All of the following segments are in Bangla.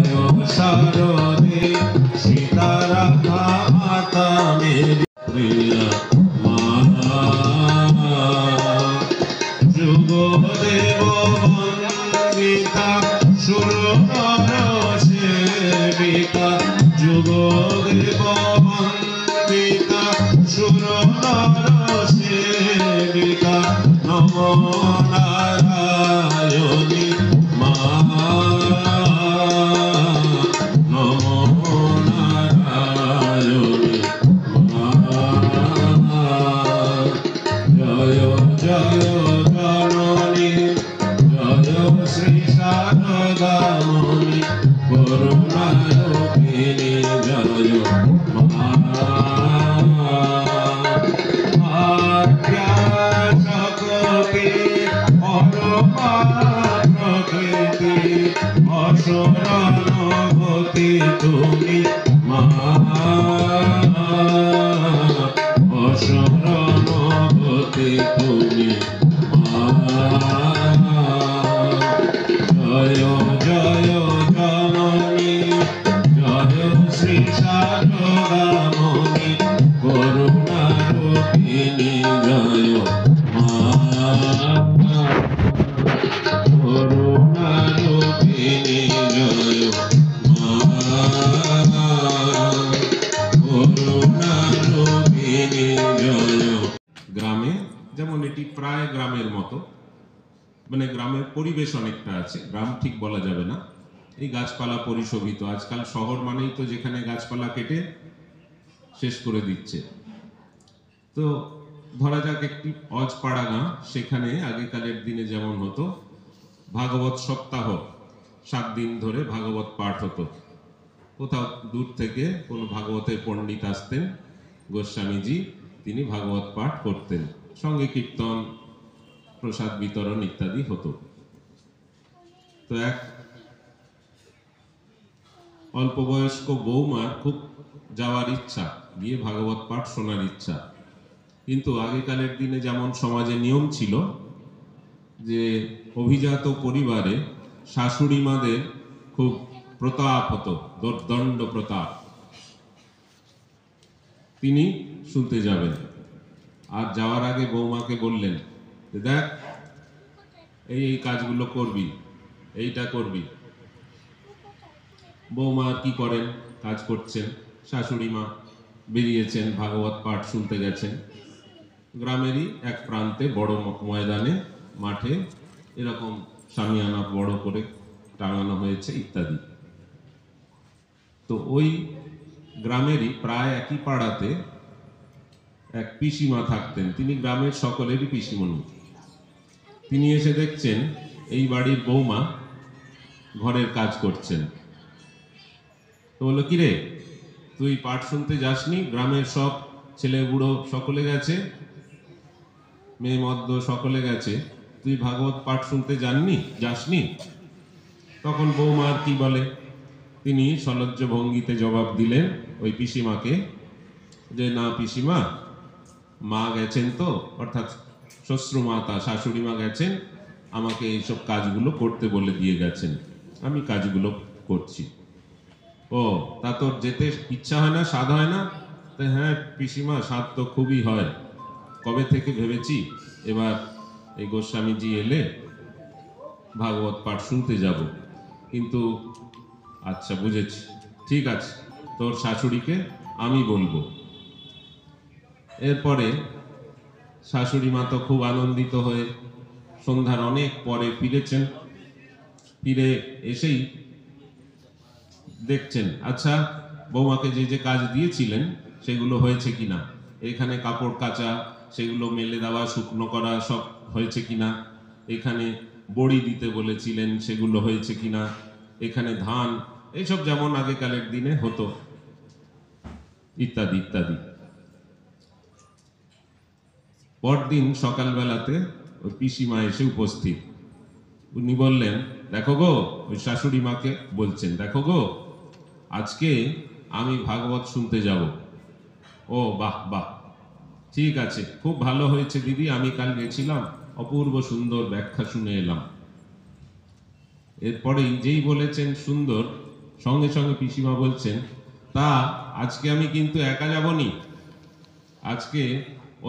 जय शारदे सीतारामा माता मेरी प्रिया माता जुगदेव वंदिता सुरनर सेविका जुगदेव वंदिता सुरनर सेविका नमो नारायणी मा नमो नारायणी मा जय जय जननी जय श्री शारदा मुनि करुणारूपिणी जय मा आज्ञाशक्ति परमा प्रकृति असरणगति तुमी मा असरणगति तुमी मा जय जय जननी जय श्री शारदा मुनि करुणारूपिणी जय मा करुणारूपिणी जय मा करुणारूपिणी जय। গ্রামে যেমন এটি প্রায় গ্রামের মতো, মানে গ্রামের পরিবেশ অনেকটা আছে, গ্রাম ঠিক বলা যাবে না, এই গাছপালা পরিশোভিত। আজকাল শহর মানেই তো যেখানে গাছপালা কেটে শেষ করে দিচ্ছে। তো ধরা যাক একটি অজপাড়া গাঁ, সেখানে আগেকালের দিনে যেমন হতো ভাগবত সপ্তাহ, 7 দিন ধরে ভাগবত পাঠ হতো। কোথাও দূর থেকে কোনো ভাগবতের পণ্ডিত আসতেন, গোস্বামীজি, তিনি ভাগবত পাঠ করতেন, সঙ্গে কীর্তন, প্রসাদ বিতরণ ইত্যাদি হতো। তো এক অল্প বয়স্ক বৌমার খুব যাওয়ার ইচ্ছা, গিয়ে ভাগবত পাঠ শোনার ইচ্ছা। কিন্তু আগেকালের দিনে যেমন সমাজে নিয়ম ছিল যে অভিজাত পরিবারে শাশুড়ি মাদের খুব প্রতাপ হতো, দণ্ড প্রতাপ, তিনি শুনতে যাবেন। আর যাওয়ার আগে বৌমাকে বললেন, দেখ এই এই কাজগুলো করবি, এইটা করবি। বৌমা কি করেন, কাজ করছেন, শাশুড়ি মা বেরিয়েছেন, ভাগবত পাঠ শুনতে গেছেন। গ্রামেরই এক প্রান্তে বড় ময়দানে, মাঠে এরকম শামিয়ানা বড় করে টাঙানো হয়েছে ইত্যাদি। তো ওই গ্রামেরই প্রায় একই পাড়াতে এক পিসিমা থাকতেন, তিনি গ্রামের সকলেরই পিসিমণি। তিনি এসে দেখছেন এই বাড়ির বৌমা ঘরের কাজ করছেন। তো বললো, কিরে তুই পাঠ শুনতে যাসনি? গ্রামের সব ছেলে বুড়ো সকলে গেছে, মেয়ে মদ্য সকলে গেছে, তুই ভাগবত পাঠ শুনতে যাসনি? তখন বৌমা আর কি বলে, তিনি সলজ্জ ভঙ্গিতে জবাব দিলেন ওই পিসিমাকে যে, না পিসিমা, মা গেছেন তো, অর্থাৎ শ্বশুর মাতা শাশুড়ি মা গেছেন, আমাকে এইসব কাজগুলো করতে বলে দিয়ে গেছেন, আমি কাজগুলো করছি। ও, তা তোর যেতে ইচ্ছা হয় না, স্বাদ হয় না? হ্যাঁ পিসিমা, স্বাদ তো খুবই হয়, কবে থেকে ভেবেছি এবার এই গোস্বামীজি এলে ভাগবত পাঠ শুনতে যাব। কিন্তু আচ্ছা বুঝেছি, ঠিক আছে, তোর শাশুড়িকে আমি বলবো। এরপরে শাশুড়ি মা তো খুব আনন্দিত হয়ে সন্ধ্যার অনেক পরে ফিরেছেন। ফিরে এসেই দেখছেন, আচ্ছা বৌমাকে যে যে কাজ দিয়েছিলেন সেগুলো হয়েছে কিনা, এখানে কাপড় কাচা, সেগুলো মেলে দেওয়া, শুকনো করা, সব হয়েছে কিনা, এখানে বড়ি দিতে বলেছিলেন সেগুলো হয়েছে কিনা, এখানে ধান, এইসব যেমন আগেকালের দিনে হতো ইত্যাদি ইত্যাদি। পরদিন সকালবেলাতে ওই পিসিমা এসে উপস্থিত। উনি বললেন, দেখো গো, ওই শাশুড়ি মাকে বলছেন, দেখো গো, আজকে আমি ভাগবত শুনতে যাব। ও বাহ বাহ, ঠিক আছে, খুব ভালো হয়েছে দিদি, আমি কাল গেছিলাম, অপূর্ব সুন্দর ব্যাখ্যা শুনে এলাম। এরপরেই যেই বলেছেন সুন্দর, সঙ্গে সঙ্গে পিসিমা বলছেন, তা আজকে আমি কিন্তু একা যাবনি, আজকে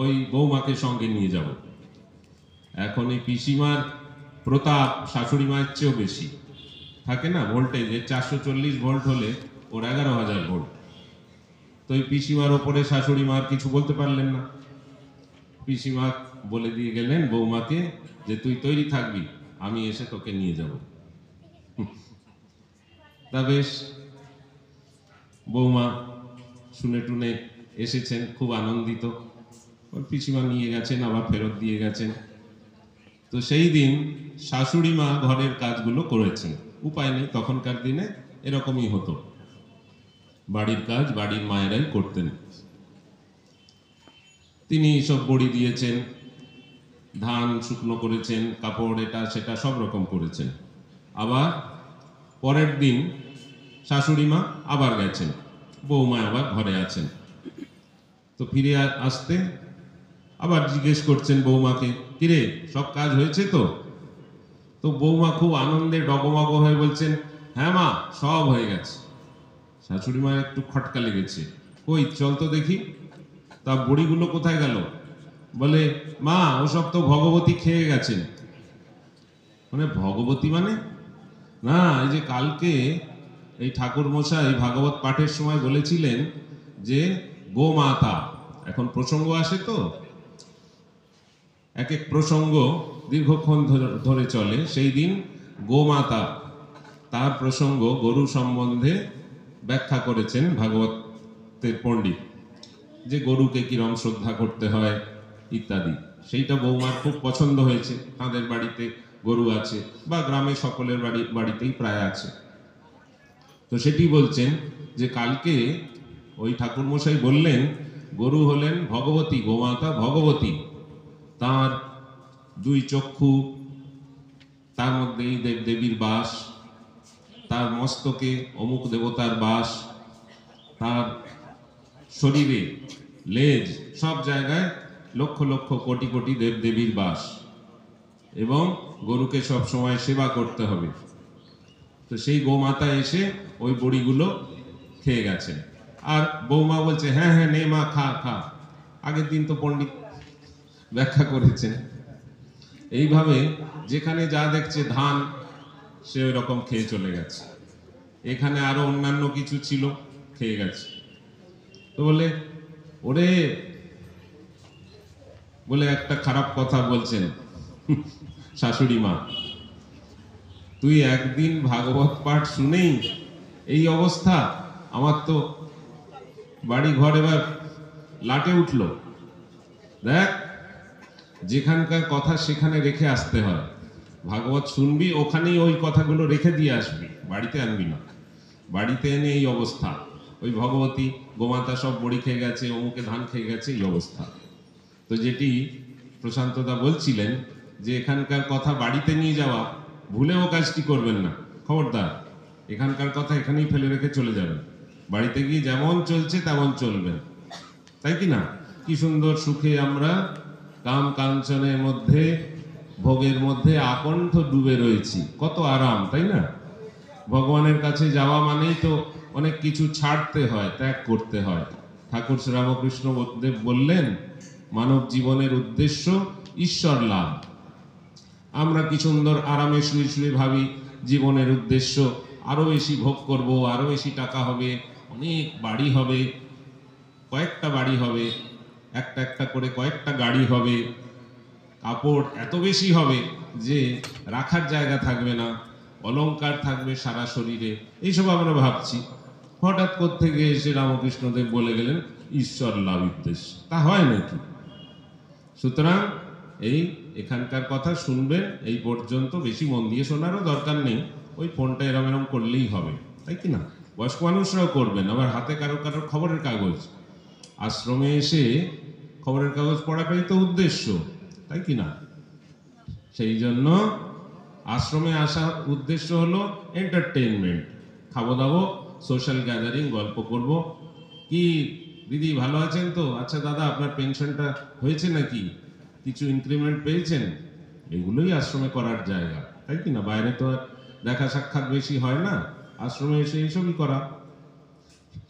ওই বৌমাকে সঙ্গে নিয়ে যাব। এখন এই পিসিমার প্রতাপ শাশুড়ি মায়ের চেয়েও বেশি থাকে না, ভোল্টেজ 440 ভোল্ট হলে ওর 11,000 ভোল্ট। তো এই পিসিমার ওপরে শাশুড়ি মার কিছু বলতে পারলেন না। পিসিমা বলে দিয়ে গেলেন বৌমাকে যে তুই তৈরি থাকবি, আমি এসে তোকে নিয়ে যাব। তা বেশ, বৌমা শুনে টুনে এসেছেন, খুব আনন্দিত। ওর পিসিমা নিয়ে গেছেন, আবার ফেরত দিয়ে গেছেন। তো সেই দিন শাশুড়ি মা ঘরের কাজগুলো করেছেন, উপায় নেই, তখনকার দিনে এরকমই হতো, বাড়ির কাজ বাড়ির মায়েরাই করতেন। তিনি সব বড়ি দিয়েছেন, ধান শুকনো করেছেন, কাপড় এটা সেটা সব রকম করেছেন। আবার পরের দিন শাশুড়ি মা আবার গেছেন, বৌমা আবার ঘরে আছেন। তো ফিরে আসতে আবার জিজ্ঞেস করছেন বৌমাকে, কিরে সব কাজ হয়েছে তো? তো বৌমা খুব আনন্দে ডগমগ হয়ে বলছেন, হ্যাঁ মা, সব হয়ে গেছে। শাশুড়ি মায়ের একটু খটকা লেগেছে, কই চল তো দেখি। তা বড়িগুলো কোথায় গেল? বলে, মা ওসব তো ভগবতী খেয়ে গেছেন। মানে ভগবতী মানে? না, এই যে কালকে এই ঠাকুর মশাই ভাগবত পাঠের সময় বলেছিলেন যে গোমাতা, এখন প্রসঙ্গ আসে তো, এক এক প্রসঙ্গ দীর্ঘক্ষণ ধরে চলে। সেই দিন গোমাতা, তার প্রসঙ্গ গরু সম্বন্ধে ব্যাখ্যা করেছেন ভাগবতের পণ্ডিত, যে গরুকে কিরম শ্রদ্ধা করতে হয় ইত্যাদি। সেইটা বৌমার খুব পছন্দ হয়েছে, তাদের বাড়িতে গরু আছে, বা গ্রামে সকলের বাড়িতেই প্রায় আছে। তো সেটি বলছেন যে কালকে ওই ঠাকুরমশাই বললেন গরু হলেন ভগবতী, গোমাতা ভগবতী, তার দুই চক্ষু, তার মধ্যে এই দেবদেবীর বাস, তার মস্তকে অমুক দেবতার বাস, তার শরীরে লেজ, সব জায়গায় লক্ষ লক্ষ কোটি কোটি দেবদেবীর বাস, এবং গরুকে সব সময় সেবা করতে হবে। তো সেই গোমাতা এসে ওই বড়িগুলো খেয়ে গেছেন। আর বৌমা বলছে, হ্যাঁ হ্যাঁ নে মা, খা খা। আগের দিন তো পণ্ডিত ব্যাখ্যা করেছেন। এইভাবে যেখানে যা দেখছে ধান, সে ওই রকম খেয়ে চলে গেছে। এখানে আরো অন্যান্য কিছু ছিল, খেয়ে গেছে। তো বলে, ওরে, বলে একটা খারাপ কথা বলছেন শাশুড়ি মা, তুই একদিন ভাগবত পাঠ শুনেই এই অবস্থা, আমার তো বাড়ি ঘর এবার লাটে উঠলো। দেখ, যেখানকার কথা সেখানে রেখে আসতে হয়। ভাগবত শুনবি, ওখানেই ওই কথাগুলো রেখে দিয়ে আসবি, বাড়িতে আনবি না। বাড়িতে এনে এই অবস্থা, ওই ভগবতী গোমাতা সব বড়ি খেয়ে গেছে, অমুকে ধান খেয়ে গেছে, এই অবস্থা। তো যেটি প্রশান্তদা বলছিলেন যে এখানকার কথা বাড়িতে নিয়ে যাওয়া, ভুলেও কাজটি করবেন না, খবরদার। এখানকার কথা এখানেই ফেলে রেখে চলে যাবেন, বাড়িতে গিয়ে যেমন চলছে তেমন চলবেন, তাই কি না? কি সুন্দর সুখে আমরা কাম কাঞ্চনের মধ্যে, ভোগের মধ্যে আকণ্ঠ ডুবে রয়েছি, কত আরাম, তাই না? ভগবানের কাছে যাওয়া মানেই তো অনেক কিছু ছাড়তে হয়, ত্যাগ করতে হয়। ঠাকুর শ্রীরামকৃষ্ণ দেব বললেন, মানব জীবনের উদ্দেশ্য ঈশ্বর লাভ। আমরা কি সুন্দর আরামে শুয়ে শুয়ে ভাবি জীবনের উদ্দেশ্য আরো বেশি ভোগ করব, আরো বেশি টাকা হবে, অনেক বাড়ি হবে, কয়েকটা বাড়ি হবে, একটা একটা করে কয়েকটা গাড়ি হবে, কাপড় এত বেশি হবে যে রাখার জায়গা থাকবে না, অলংকার থাকবে সারা শরীরে, এইসব আমরা ভাবছি। হঠাৎ কোত্থেকে এসে রামকৃষ্ণদেব বলে গেলেন ঈশ্বর লাভ উদ্দেশ্য। তা হয় নাকি? সুতরাং এই এখানকার কথা শুনবেন, এই পর্যন্ত, বেশি মন দিয়ে শোনারও দরকার নেই, ওই ফোনটা এরম এরম করলেই হবে, তাই কি না? বয়স্ক মানুষরাও করবেন। আবার হাতে কারো কারোর খবরের কাগজ, আশ্রমে এসে খবরের কাগজ পড়াটাই তো উদ্দেশ্য, তাই কি না? সেই জন্য আশ্রমে আসার উদ্দেশ্য হলো এন্টারটেইনমেন্ট, খাবো দাবো, সোশ্যাল গ্যাদারিং, গল্প করব। কি দিদি ভালো আছেন তো? আচ্ছা দাদা, আপনার পেনশনটা হয়েছে নাকি? কিছু ইনক্রিমেন্ট পেয়েছেন? এগুলোই আশ্রমে করার জায়গা, তাই কি না? বাইরে তো দেখা সাক্ষাৎ বেশি হয় না। আশ্রমে এসে এইসবই করা।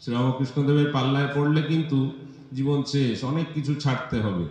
শ্রীরামকৃষ্ণদেবের পাল্লায় পড়লে কিন্তু জীবন শেষ, অনেক কিছু ছাড়তে হবে।